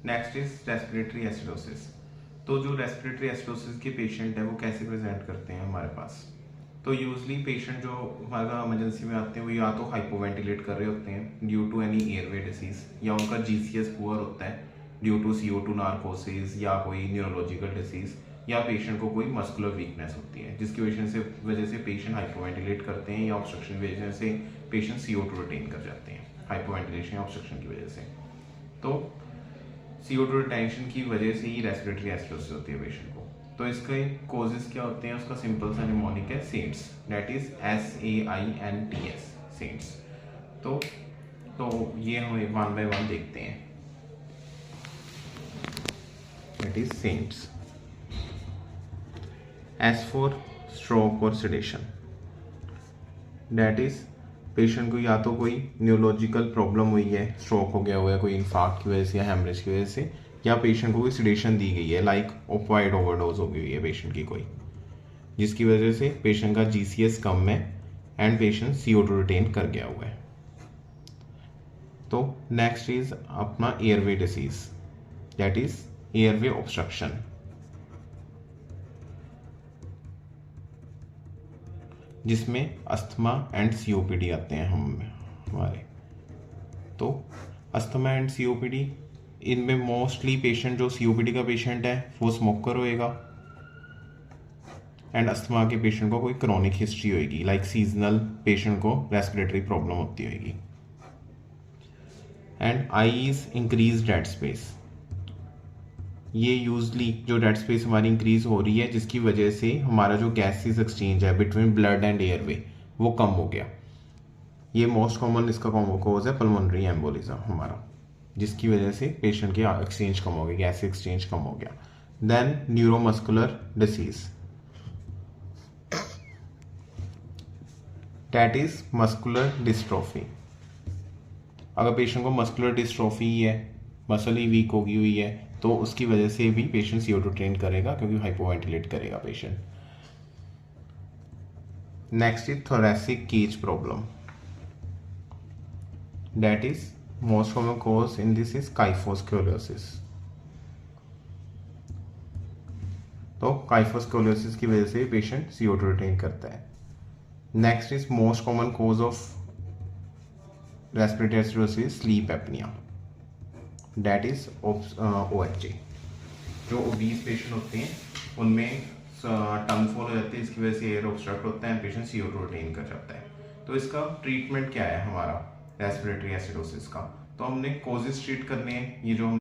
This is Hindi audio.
Next is respiratory acidosis. तो जो रेस्पिरेटरी एसिडोसिस के पेशेंट है वो कैसे प्रेजेंट करते हैं हमारे पास। तो यूजली पेशेंट जो हमारा इमरजेंसी में आते हैं वो या तो हाइपोवेंटिलेट कर रहे होते हैं due to any airway disease, या उनका जीसीएस पुअर होता है ड्यू टू CO2 नार्कोसिस या कोई न्यूरोलॉजिकल डिसीज, या पेशेंट को कोई मस्कुलर वीकनेस होती है जिसकी वजह से पेशेंट हाइपोवेंटिलेट करते हैं, या ऑब्स्ट्रक्शन की वजह से पेशेंट CO2 रिटेन कर जाते हैं हाइपोवेंटिलेशन या ऑब्स्ट्रक्शन की वजह से। तो CO2 रिटेंशन की वजह से ही रेस्पिरेटरी एसिडोसिस होती है पेशेंट को। तो इसके कॉजेज क्या होते हैं, उसका सिंपल सा निमोनिक है saints, that is SAINTS saints. तो ये हम वन बाय वन देखते हैं। That is saints. S for stroke और सेडेशन, दैट इज पेशेंट को या तो कोई न्यूरोलॉजिकल प्रॉब्लम हुई है, स्ट्रोक हो गया हुआ है कोई इन्फार्क्ट की वजह से या हेमरेज की वजह से, या पेशेंट को कोई सिडेशन दी गई है लाइक ओपाइड ओवरडोज हो गई है पेशेंट की कोई, जिसकी वजह से पेशेंट का GCS कम है एंड पेशेंट CO2 रिटेन कर गया हुआ है। तो नेक्स्ट इज अपना airway disease, that is airway obstruction, जिसमें अस्थमा एंड COPD आते हैं हमारे। तो अस्थमा एंड COPD, इनमें मोस्टली पेशेंट जो COPD का पेशेंट है वो स्मोकर होएगा, एंड अस्थमा के पेशेंट को कोई क्रॉनिक हिस्ट्री होएगी लाइक सीजनल पेशेंट को रेस्पिरेटरी प्रॉब्लम होती होएगी। And I is increase dead space, ये यूजली जो डेड स्पेस हमारी इंक्रीज हो रही है जिसकी वजह से हमारा जो गैसेस एक्सचेंज है बिटवीन ब्लड एंड एयरवे वो कम हो गया। ये मोस्ट कॉमन इसका कॉज है पल्मोनरी एम्बोलिज्म हमारा, जिसकी वजह से पेशेंट के एक्सचेंज कम हो गया, गैस एक्सचेंज कम हो गया। Then neuromuscular disease, that is muscular dystrophy. अगर पेशेंट को मस्कुलर डिस्ट्रोफी है, मसल ही वीक होगी हुई है, तो उसकी वजह से भी पेशेंट CO2 रिटेन करेगा क्योंकि हाइपोवेंटिलेट करेगा patient. Next is thoracic cage problem, that is most common cause in this is kyphoscoliosis. तो काइफोस्कोलियोसिस की वजह से पेशेंट CO2 रिटेन करता है। Next is most common cause of respiratory acidosis sleep apnoea, that is OHA। जो ओबीज पेशेंट होते हैं उनमें टंग फॉल हो जाती है, इसकी वजह से एयर ऑब्स्ट्रक्ट होता है, पेशेंट CO2 रिटेन कर जाता है। तो इसका ट्रीटमेंट क्या है हमारा रेस्पिरेटरी एसिडोसिस का, तो हमने कॉजेज ट्रीट करने हैं, ये जो